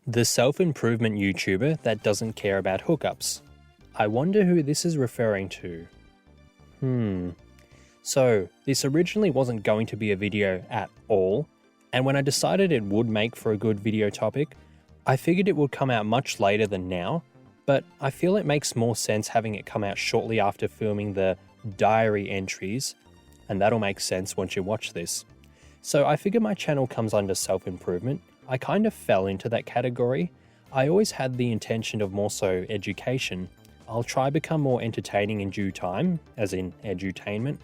The self-improvement YouTuber that doesn't care about hookups. I wonder who this is referring to. So, this originally wasn't going to be a video at all, and when I decided it would make for a good video topic, I figured it would come out much later than now, but I feel it makes more sense having it come out shortly after filming the diary entries, and that'll make sense once you watch this. So I figure my channel comes under self-improvement. I kind of fell into that category. I always had the intention of more so education. I'll try become more entertaining in due time, as in edutainment,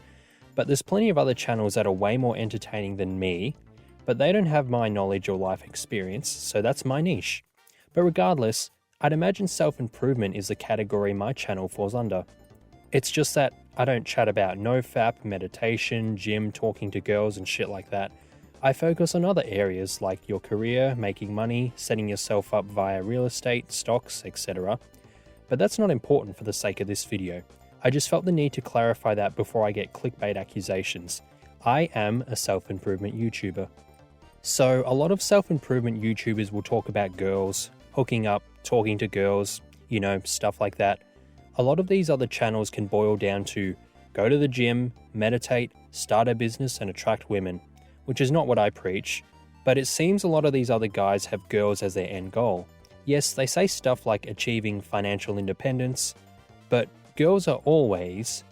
but there's plenty of other channels that are way more entertaining than me, but they don't have my knowledge or life experience, so that's my niche. But regardless, I'd imagine self-improvement is the category my channel falls under. It's just that I don't chat about nofap, meditation, gym, talking to girls and shit like that. I focus on other areas like your career, making money, setting yourself up via real estate, stocks, etc. But that's not important for the sake of this video. I just felt the need to clarify that before I get clickbait accusations. I am a self-improvement YouTuber. So a lot of self-improvement YouTubers will talk about girls, hooking up, talking to girls, stuff like that. A lot of these other channels can boil down to go to the gym, meditate, start a business and attract women, which is not what I preach, but it seems a lot of these other guys have girls as their end goal. Yes, they say stuff like achieving financial independence, but girls are always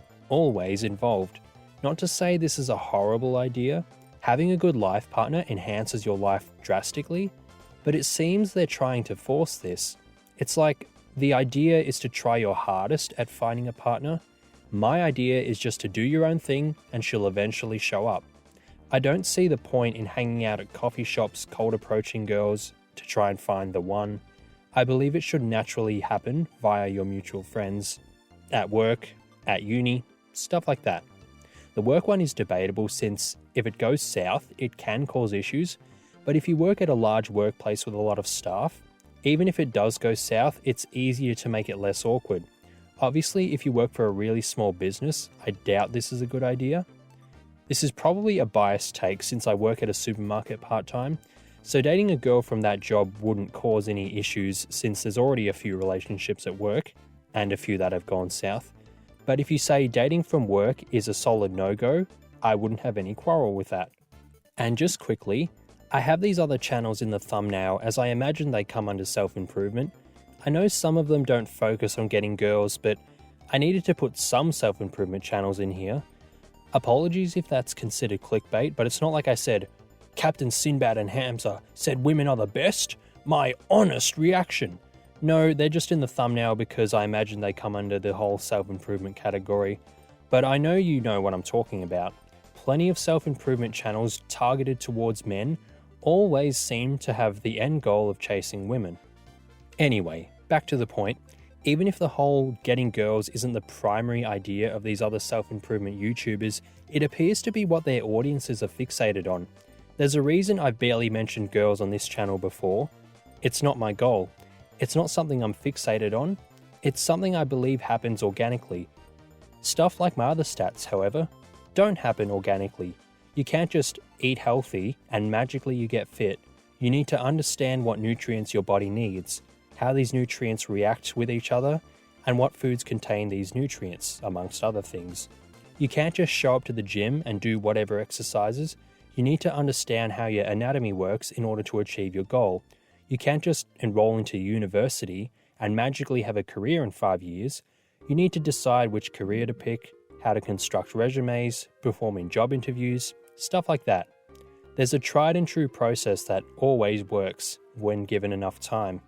involved. Not to say this is a horrible idea. Having a good life partner enhances your life drastically, but it seems they're trying to force this. It's like the idea is to try your hardest at finding a partner. My idea is just to do your own thing and she'll eventually show up. I don't see the point in hanging out at coffee shops, cold approaching girls to try and find the one. I believe it should naturally happen via your mutual friends, at work, at uni, stuff like that. The work one is debatable since if it goes south, it can cause issues, but if you work at a large workplace with a lot of staff, even if it does go south, it's easier to make it less awkward. Obviously, if you work for a really small business, I doubt this is a good idea. This is probably a biased take since I work at a supermarket part-time, so dating a girl from that job wouldn't cause any issues since there's already a few relationships at work, and a few that have gone south. But if you say dating from work is a solid no-go, I wouldn't have any quarrel with that. And just quickly, I have these other channels in the thumbnail as I imagine they come under self-improvement. I know some of them don't focus on getting girls, but I needed to put some self-improvement channels in here. Apologies if that's considered clickbait, but it's not like I said, Captain Sinbad and Hamza said women are the best. My honest reaction. No, they're just in the thumbnail because I imagine they come under the whole self-improvement category. But I know you know what I'm talking about. Plenty of self-improvement channels targeted towards men always seem to have the end goal of chasing women. Anyway, back to the point. Even if the whole getting girls isn't the primary idea of these other self-improvement YouTubers, it appears to be what their audiences are fixated on. There's a reason I've barely mentioned girls on this channel before. It's not my goal. It's not something I'm fixated on. It's something I believe happens organically. Stuff like my other stats, however, don't happen organically. You can't just eat healthy and magically you get fit. You need to understand what nutrients your body needs, how these nutrients react with each other, and what foods contain these nutrients, amongst other things. You can't just show up to the gym and do whatever exercises. You need to understand how your anatomy works in order to achieve your goal. You can't just enroll into university and magically have a career in 5 years. You need to decide which career to pick, how to construct resumes, performing job interviews, stuff like that. There's a tried and true process that always works when given enough time.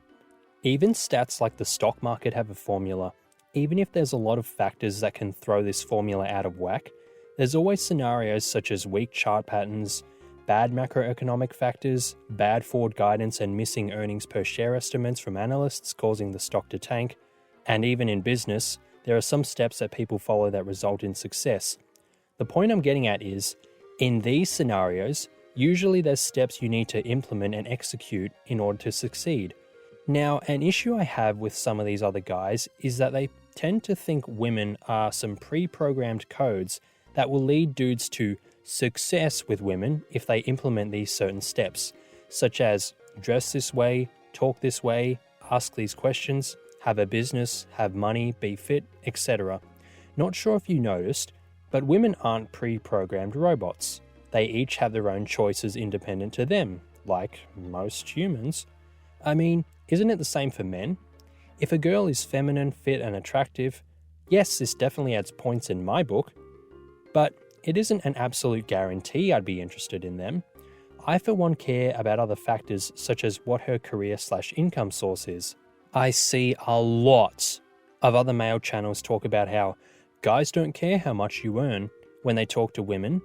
Even stats like the stock market have a formula. Even if there's a lot of factors that can throw this formula out of whack, there's always scenarios such as weak chart patterns, bad macroeconomic factors, bad forward guidance and missing earnings per share estimates from analysts causing the stock to tank, and even in business, there are some steps that people follow that result in success. The point I'm getting at is, in these scenarios, usually there's steps you need to implement and execute in order to succeed. Now, an issue I have with some of these other guys is that they tend to think women are some pre-programmed codes that will lead dudes to success with women if they implement these certain steps, such as dress this way, talk this way, ask these questions, have a business, have money, be fit, etc. Not sure if you noticed, but women aren't pre-programmed robots. They each have their own choices independent to them, like most humans. I mean, isn't it the same for men? If a girl is feminine, fit and attractive, yes, this definitely adds points in my book, but it isn't an absolute guarantee I'd be interested in them. I for one care about other factors such as what her career/income source is. I see a lot of other male channels talk about how guys don't care how much you earn when they talk to women.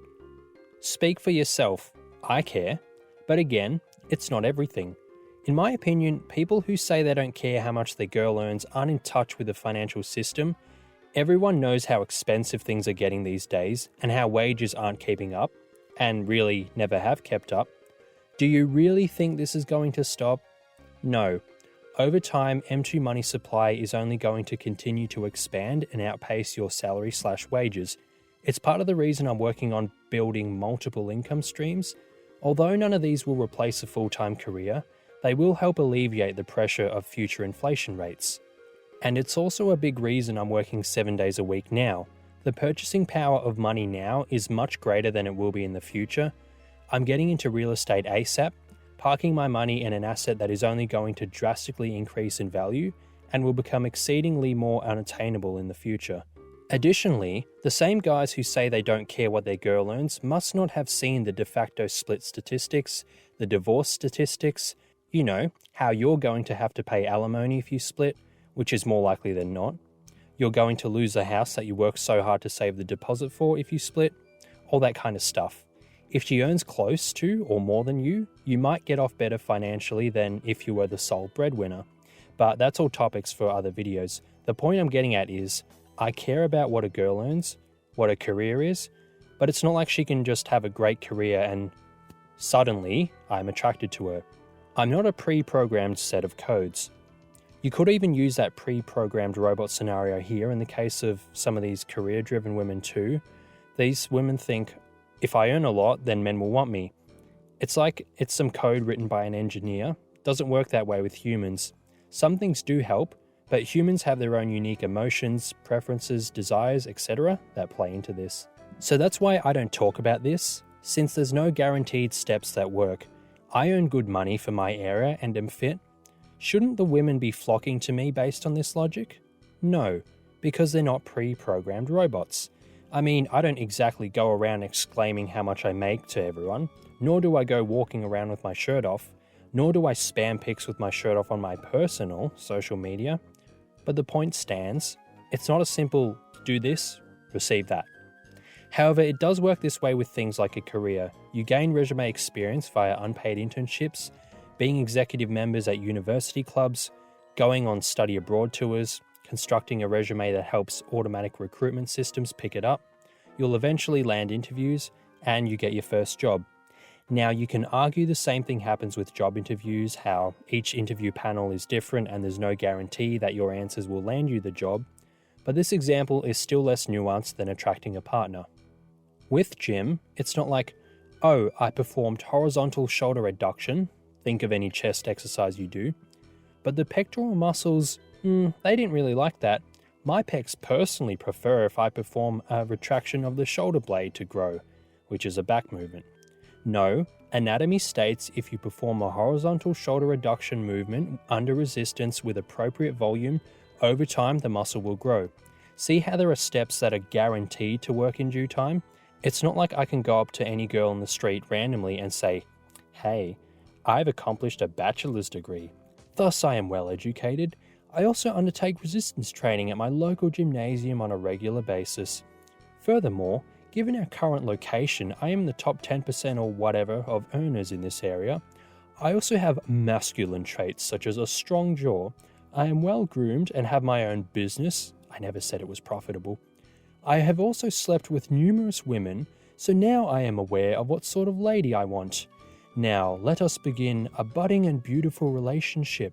Speak for yourself, I care, but again, it's not everything. In my opinion, people who say they don't care how much their girl earns aren't in touch with the financial system. Everyone knows how expensive things are getting these days and how wages aren't keeping up, and really never have kept up. Do you really think this is going to stop? No. Over time, M2 money supply is only going to continue to expand and outpace your salary/wages. It's part of the reason I'm working on building multiple income streams. Although none of these will replace a full-time career, they will help alleviate the pressure of future inflation rates. And it's also a big reason I'm working 7 days a week now. The purchasing power of money now is much greater than it will be in the future. I'm getting into real estate ASAP, parking my money in an asset that is only going to drastically increase in value and will become exceedingly more unattainable in the future. Additionally, the same guys who say they don't care what their girl earns must not have seen the de facto split statistics, the divorce statistics, you know, how you're going to have to pay alimony if you split, which is more likely than not. You're going to lose the house that you worked so hard to save the deposit for if you split, all that kind of stuff. If she earns close to or more than you might get off better financially than if you were the sole breadwinner. But that's all topics for other videos. The point I'm getting at is, I care about what a girl earns, what a career is, but it's not like she can just have a great career and suddenly I'm attracted to her. I'm not a pre-programmed set of codes. You could even use that pre-programmed robot scenario here in the case of some of these career-driven women too. These women think, if I earn a lot, then men will want me. It's like it's some code written by an engineer. Doesn't work that way with humans. Some things do help, but humans have their own unique emotions, preferences, desires, etc. that play into this. So that's why I don't talk about this, since there's no guaranteed steps that work. I earn good money for my area and am fit. Shouldn't the women be flocking to me based on this logic? No, because they're not pre-programmed robots. I mean, I don't exactly go around exclaiming how much I make to everyone, nor do I go walking around with my shirt off, nor do I spam pics with my shirt off on my personal social media. But the point stands, it's not a simple do this, receive that. However, it does work this way with things like a career. You gain resume experience via unpaid internships, being executive members at university clubs, going on study abroad tours, constructing a resume that helps automatic recruitment systems pick it up. You'll eventually land interviews and you get your first job. Now, you can argue the same thing happens with job interviews, how each interview panel is different and there's no guarantee that your answers will land you the job, but this example is still less nuanced than attracting a partner. With gym, it's not like, oh, I performed horizontal shoulder adduction, think of any chest exercise you do, but the pectoral muscles, they didn't really like that. My pecs personally prefer if I perform a retraction of the shoulder blade to grow, which is a back movement. No, anatomy states if you perform a horizontal shoulder adduction movement under resistance with appropriate volume, over time the muscle will grow. See how there are steps that are guaranteed to work in due time? It's not like I can go up to any girl in the street randomly and say, hey, I've accomplished a bachelor's degree. Thus I am well educated. I also undertake resistance training at my local gymnasium on a regular basis. Furthermore, given our current location, I am the top 10% or whatever of earners in this area. I also have masculine traits such as a strong jaw. I am well groomed and have my own business. I never said it was profitable. I have also slept with numerous women, so now I am aware of what sort of lady I want. Now, let us begin a budding and beautiful relationship.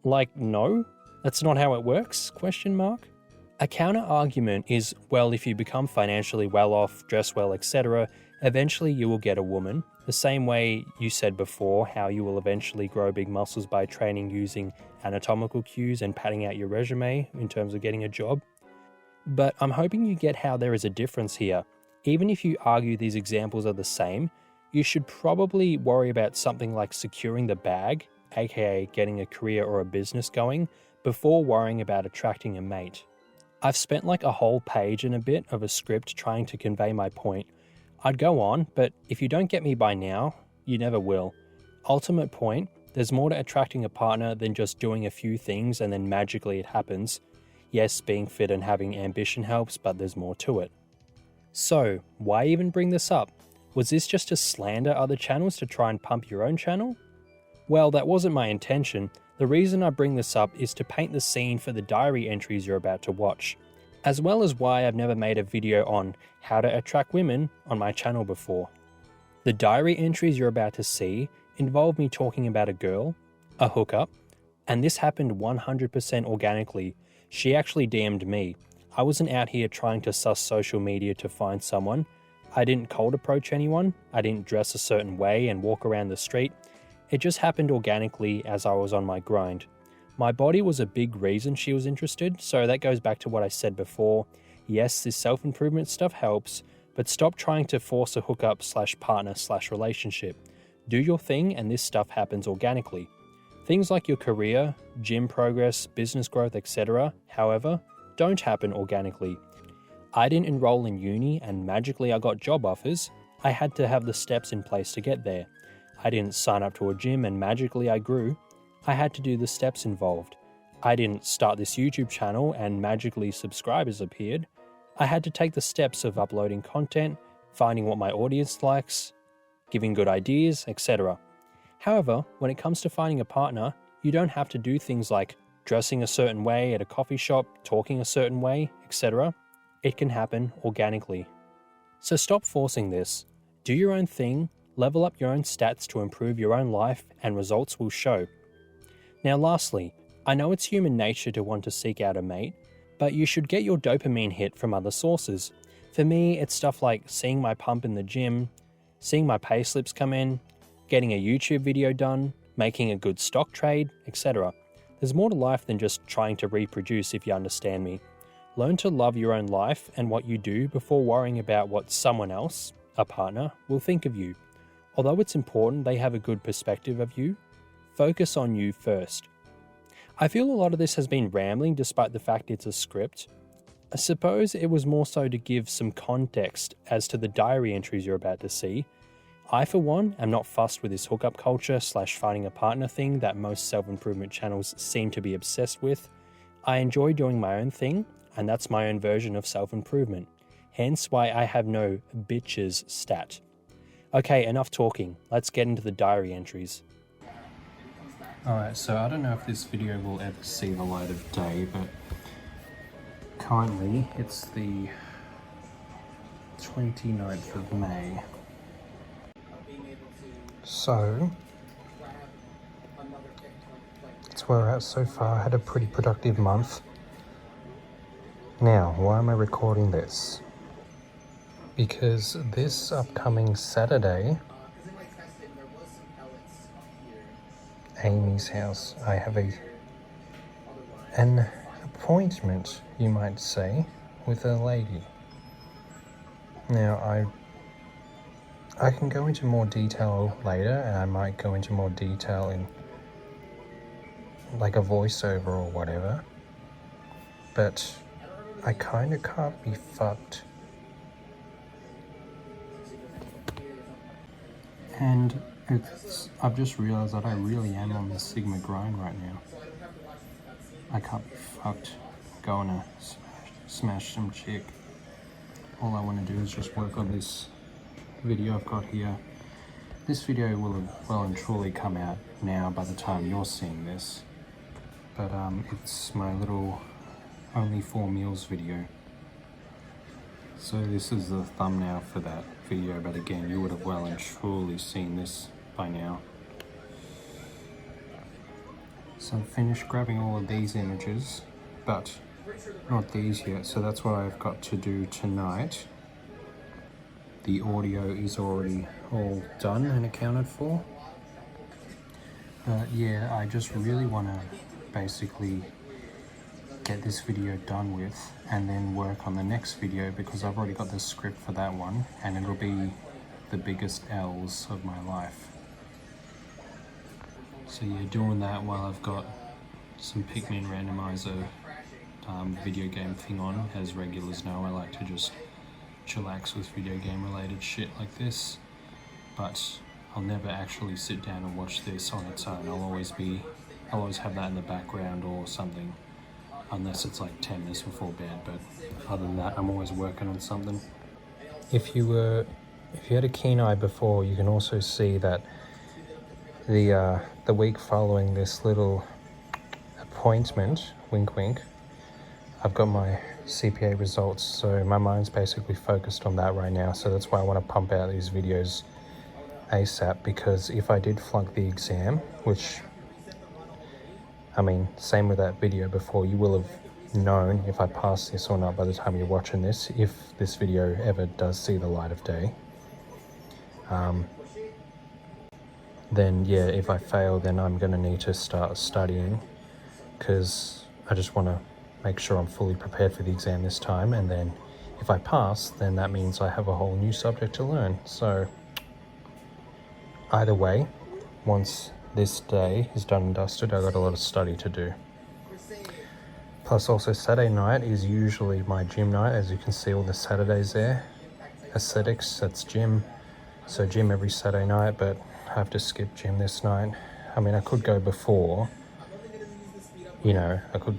Like, no? That's not how it works? ? A counter-argument is, well, if you become financially well-off, dress well, etc., eventually you will get a woman. The same way you said before how you will eventually grow big muscles by training using anatomical cues and padding out your resume in terms of getting a job. But I'm hoping you get how there is a difference here. Even if you argue these examples are the same, you should probably worry about something like securing the bag, aka getting a career or a business going, before worrying about attracting a mate. I've spent like a whole page and a bit of a script trying to convey my point. I'd go on, but if you don't get me by now, you never will. Ultimate point, there's more to attracting a partner than just doing a few things and then magically it happens. Yes, being fit and having ambition helps, but there's more to it. So, why even bring this up? Was this just to slander other channels to try and pump your own channel? Well, that wasn't my intention. The reason I bring this up is to paint the scene for the diary entries you're about to watch, as well as why I've never made a video on how to attract women on my channel before. The diary entries you're about to see involve me talking about a girl, a hookup, and this happened 100% organically. She actually DM'd me. I wasn't out here trying to suss social media to find someone. I didn't cold approach anyone. I didn't dress a certain way and walk around the street. It just happened organically as I was on my grind. My body was a big reason she was interested, so that goes back to what I said before. Yes, this self-improvement stuff helps, but stop trying to force a hookup / partner / relationship. Do your thing and this stuff happens organically. Things like your career, gym progress, business growth, etc., however, don't happen organically. I didn't enroll in uni and magically I got job offers. I had to have the steps in place to get there. I didn't sign up to a gym and magically I grew. I had to do the steps involved. I didn't start this YouTube channel and magically subscribers appeared. I had to take the steps of uploading content, finding what my audience likes, giving good ideas, etc. However, when it comes to finding a partner, you don't have to do things like dressing a certain way at a coffee shop, talking a certain way, etc. It can happen organically. So stop forcing this. Do your own thing, level up your own stats to improve your own life, and results will show. Now lastly, I know it's human nature to want to seek out a mate, but you should get your dopamine hit from other sources. For me, it's stuff like seeing my pump in the gym, seeing my pay slips come in, getting a YouTube video done, making a good stock trade, etc. There's more to life than just trying to reproduce, if you understand me. Learn to love your own life and what you do before worrying about what someone else, a partner, will think of you. Although it's important they have a good perspective of you, focus on you first. I feel a lot of this has been rambling despite the fact it's a script. I suppose it was more so to give some context as to the diary entries you're about to see. I, for one, am not fussed with this hookup culture / finding a partner thing that most self-improvement channels seem to be obsessed with. I enjoy doing my own thing, and that's my own version of self-improvement. Hence why I have no bitchez stat. Okay, enough talking. Let's get into the diary entries. Alright, so I don't know if this video will ever see the light of day, but currently it's the 29th of May. So, that's where we're at so far. I had a pretty productive month. Now, why am I recording this? Because this upcoming Saturday, Amy's house, I have an appointment, you might say, with a lady. Now, I can go into more detail later, and I might go into more detail in like a voiceover or whatever, but I kinda can't be fucked. And I've just realized that I really am on the Sigma grind right now. I can't be fucked going to smash some chick. All I want to do is just work on this video I've got here. This video will have well and truly come out now by the time you're seeing this. But it's my little only 4 meals video. So this is the thumbnail for that video, but again, you would have well and truly seen this by now. So I've finished grabbing all of these images, but not these yet, so that's what I've got to do tonight. the audio is already all done and accounted for. But yeah, I just really want to basically get this video done with and then work on the next video, because I've already got the script for that one and it'll be the biggest L's of my life. So yeah, doing that while I've got some Pikmin randomizer video game thing on. As regulars know, I like to just chillax with video game related shit like this, but I'll never actually sit down and watch this on its own. I'll always have that in the background or something, unless it's like 10 minutes before bed, but other than that, I'm always working on something. If you had a keen eye before, you can also see that the week following this little appointment, wink wink, I've got my CPA results, so my mind's basically focused on that right now. So that's why I want to pump out these videos ASAP, because if I did flunk the exam, which, I mean, same with that video before, you will have known if I pass this or not by the time you're watching this, if this video ever does see the light of day. Then yeah, if I fail, then I'm going to need to start studying, because I just want to make sure I'm fully prepared for the exam this time, and then if I pass, then that means I have a whole new subject to learn. So either way, once this day is done and dusted, I've got a lot of study to do. Plus also Saturday night is usually my gym night, as you can see all the Saturdays there. Aesthetics, that's gym. So gym every Saturday night, but I have to skip gym this night. I mean, I could go before, I could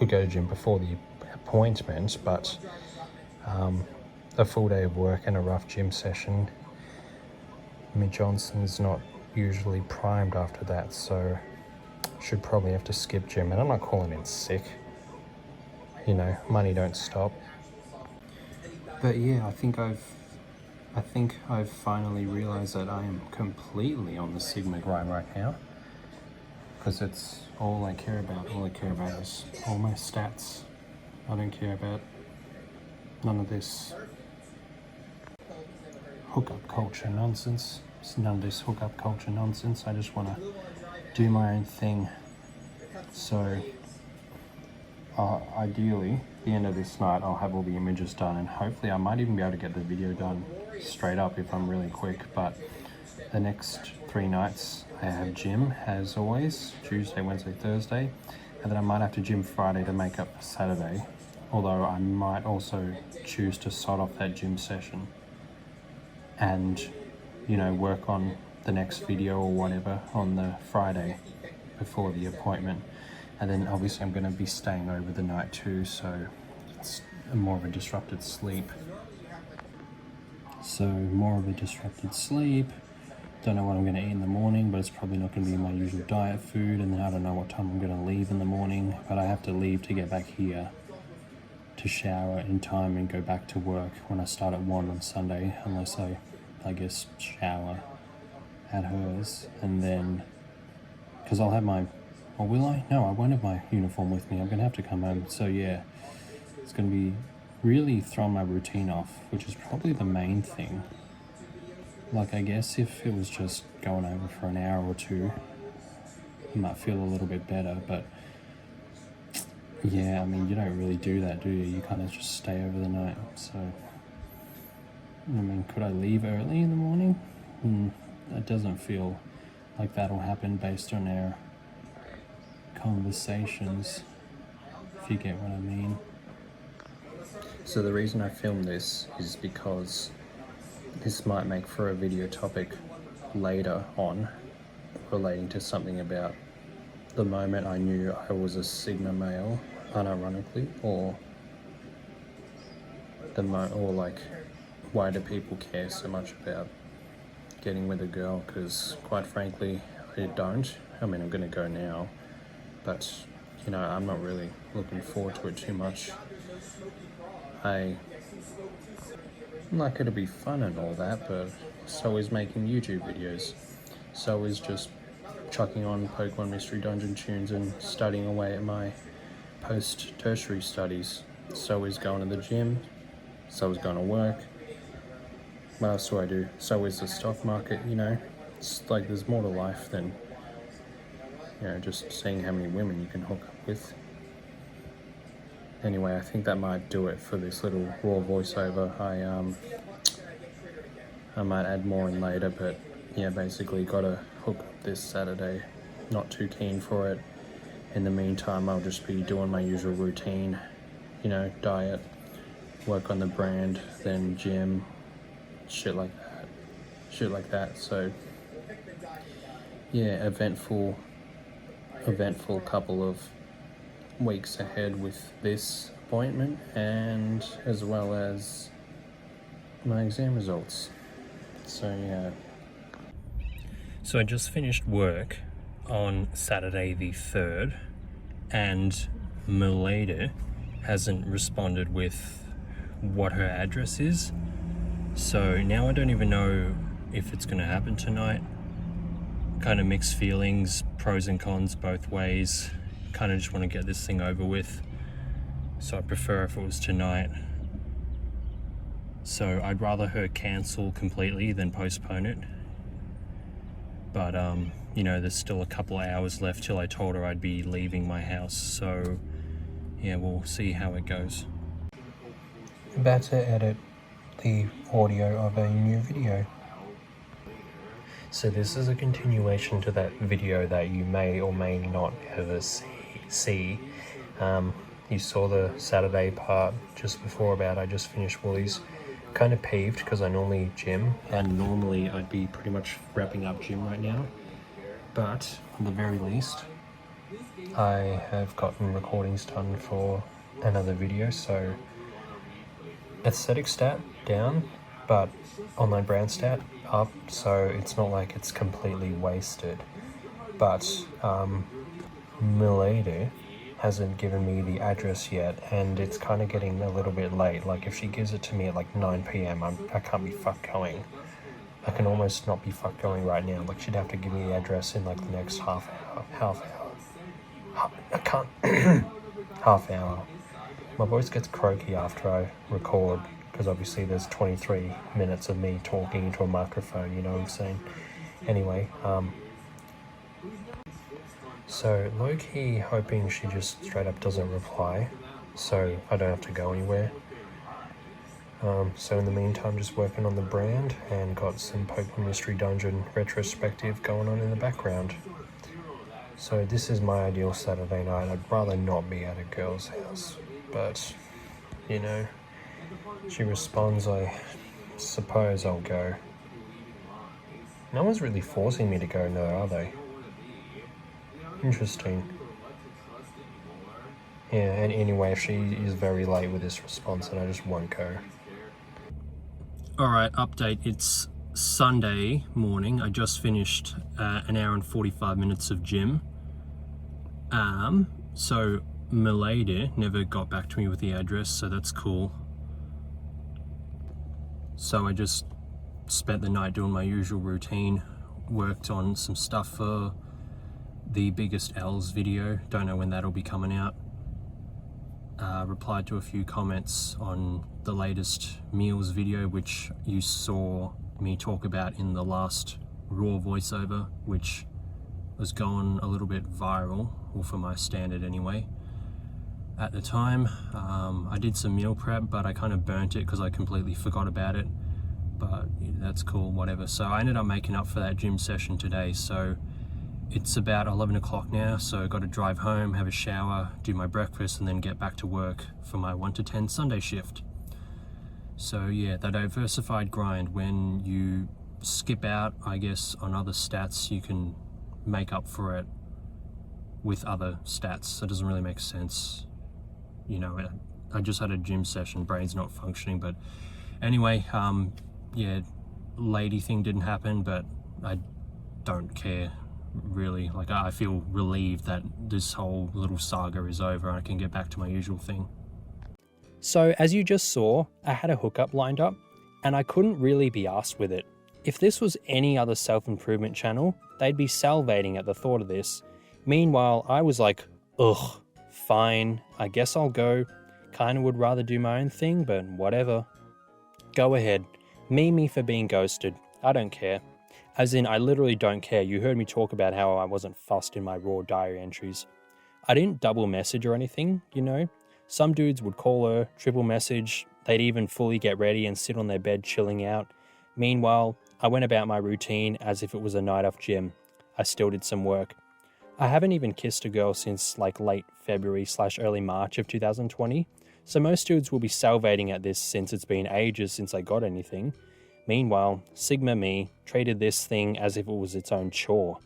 go to gym before the appointment, but a full day of work and a rough gym session, Mick Johnson's not usually primed after that, so should probably have to skip gym. And I'm not calling in sick, money don't stop. But yeah, I think I've finally realized that I am completely on the Sigma grind right now, because it's all I care about. All I care about is all my stats. I don't care about none of this hookup culture nonsense. None of this hookup culture nonsense. I just want to do my own thing. So ideally, at the end of this night, I'll have all the images done, and hopefully I might even be able to get the video done straight up if I'm really quick. But the next 3 nights I have gym, as always, Tuesday, Wednesday, Thursday, and then I might have to gym Friday to make up for Saturday, although I might also choose to sod off that gym session and work on the next video or whatever on the Friday before the appointment. And then obviously I'm going to be staying over the night too, so it's more of a disrupted sleep. Don't know what I'm going to eat in the morning, but it's probably not going to be my usual diet food. And then I don't know what time I'm going to leave in the morning, but I have to leave to get back here to shower in time and go back to work when I start at 1 on Sunday, unless I guess shower at hers. And then, because I'll have my, or will I? No, I won't have my uniform with me. I'm going to have to come home. So yeah, it's going to be really throwing my routine off, which is probably the main thing. Like, I guess if it was just going over for an hour or 2, I might feel a little bit better, but yeah, I mean, you don't really do that, do you? You kind of just stay over the night. So, I mean, could I leave early in the morning? That doesn't feel like that'll happen based on our conversations, if you get what I mean. So the reason I filmed this is because this might make for a video topic later on, relating to something about the moment I knew I was a Sigma male, unironically, or like, why do people care so much about getting with a girl? Because quite frankly, I don't. I mean, I'm going to go now, but I'm not really looking forward to it too much. Like, it'll be fun and all that, but so is making YouTube videos. So is just chucking on Pokemon Mystery Dungeon tunes and studying away at my post-tertiary studies. So is going to the gym. So is going to work. What else do I do? So is the stock market, you know. It's like there's more to life than, you know, just seeing how many women you can hook up with. Anyway, I think that might do it for this little raw voiceover. I might add more in later, but yeah, basically got to hook up this Saturday. Not too keen for it. In the meantime, I'll just be doing my usual routine, you know, diet, work on the brand, then gym, shit like that. So yeah, eventful couple of weeks ahead with this appointment, and as well as my exam results. So yeah. So I just finished work on Saturday the 3rd, and Milady hasn't responded with what her address is. So now I don't even know if it's going to happen tonight. Kind of mixed feelings, pros and cons both ways. Kind of just want to get this thing over with. So I prefer if it was tonight. So I'd rather her cancel completely than postpone it. But you know, there's still a couple of hours left till I told her I'd be leaving my house. So yeah, we'll see how it goes. About to edit the audio of a new video. So this is a continuation to that video that you may or may not ever see. You saw the Saturday part just before about I just finished Woolies. Kind of peeved because I normally gym, and normally I'd be pretty much wrapping up gym right now. But at the very least, I have gotten recordings done for another video. So aesthetic stat down, but online brand stat up, so it's not like it's completely wasted. But Milady hasn't given me the address yet, and it's kind of getting a little bit late. Like if she gives it to me at like 9 p.m, I can't be fucked going. I can almost not be fucked going right now. Like she'd have to give me the address in like the next half hour. I can't. Half hour. My voice gets croaky after I record, because obviously there's 23 minutes of me talking into a microphone, you know what I'm saying? Anyway, so low-key hoping she just straight up doesn't reply, so I don't have to go anywhere. So in the meantime, just working on the brand and got some Pokemon Mystery Dungeon retrospective going on in the background. So this is my ideal Saturday night. I'd rather not be at a girl's house, but you know, she responds, I suppose I'll go. No one's really forcing me to go, no, are they? Interesting. Yeah, and anyway, if she is very late with this response, then I just won't go. Alright, update. It's Sunday morning. I just finished an hour and 45 minutes of gym. So Milady never got back to me with the address, so that's cool. So I just spent the night doing my usual routine, worked on some stuff for the Biggest L's video, don't know when that'll be coming out. Replied to a few comments on the latest meals video, which you saw me talk about in the last raw voiceover, which was gone a little bit viral, or for my standard anyway. At the time, I did some meal prep, but I kind of burnt it because I completely forgot about it. But that's cool, whatever. So I ended up making up for that gym session today. So it's about 11 o'clock now, so I've got to drive home, have a shower, do my breakfast, and then get back to work for my 1 to 10 Sunday shift. So yeah, the diversified grind, when you skip out, I guess, on other stats, you can make up for it with other stats. That doesn't really make sense. You know, I just had a gym session, brain's not functioning, but anyway, yeah, lady thing didn't happen, but I don't care. Really, like I feel relieved that this whole little saga is over and I can get back to my usual thing. So as you just saw, I had a hookup lined up and I couldn't really be arsed with it. If this was any other self-improvement channel, they'd be salivating at the thought of this. Meanwhile, I was like, ugh, fine, I guess I'll go. Kinda would rather do my own thing, but whatever. Go ahead. Meme me for being ghosted. I don't care. As in, I literally don't care. You heard me talk about how I wasn't fussed in my raw diary entries. I didn't double message or anything, you know. Some dudes would call her, triple message, they'd even fully get ready and sit on their bed chilling out. Meanwhile, I went about my routine as if it was a night off gym. I still did some work. I haven't even kissed a girl since like late February/early March of 2020, so most dudes will be salivating at this since it's been ages since I got anything. Meanwhile, Sigma me treated this thing as if it was its own chore.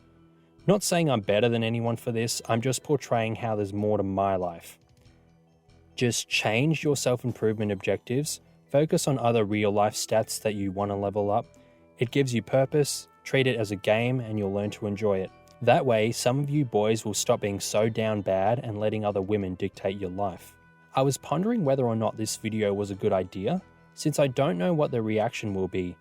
Not saying I'm better than anyone for this, I'm just portraying how there's more to my life. Just change your self-improvement objectives, focus on other real-life stats that you want to level up. It gives you purpose, treat it as a game, and you'll learn to enjoy it. That way, some of you boys will stop being so down bad and letting other women dictate your life. I was pondering whether or not this video was a good idea, since I don't know what the reaction will be.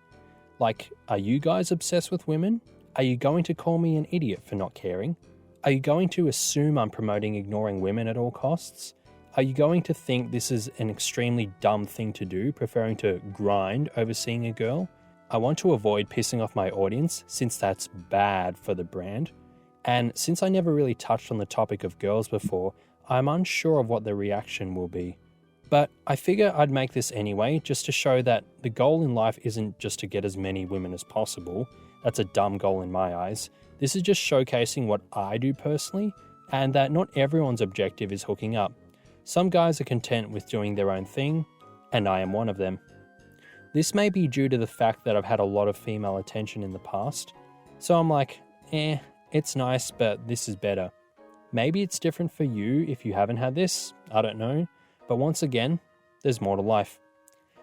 Like, are you guys obsessed with women? Are you going to call me an idiot for not caring? Are you going to assume I'm promoting ignoring women at all costs? Are you going to think this is an extremely dumb thing to do, preferring to grind over seeing a girl? I want to avoid pissing off my audience since that's bad for the brand. And since I never really touched on the topic of girls before, I'm unsure of what the reaction will be. But I figure I'd make this anyway, just to show that the goal in life isn't just to get as many women as possible. That's a dumb goal in my eyes. This is just showcasing what I do personally, and that not everyone's objective is hooking up. Some guys are content with doing their own thing, and I am one of them. This may be due to the fact that I've had a lot of female attention in the past, so I'm like, it's nice, but this is better. Maybe it's different for you if you haven't had this, I don't know, but once again, there's more to life.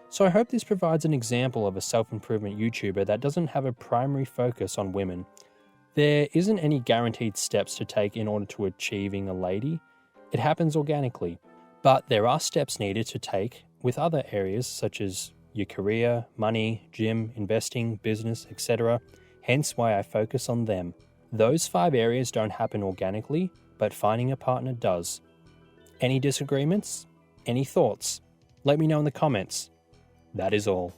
So I hope this provides an example of a self-improvement YouTuber that doesn't have a primary focus on women. There isn't any guaranteed steps to take in order to achieving a lady. It happens organically. But there are steps needed to take with other areas such as your career, money, gym, investing, business, etc. Hence why I focus on them. Those 5 areas don't happen organically, but finding a partner does. Any disagreements? Any thoughts? Let me know in the comments. That is all.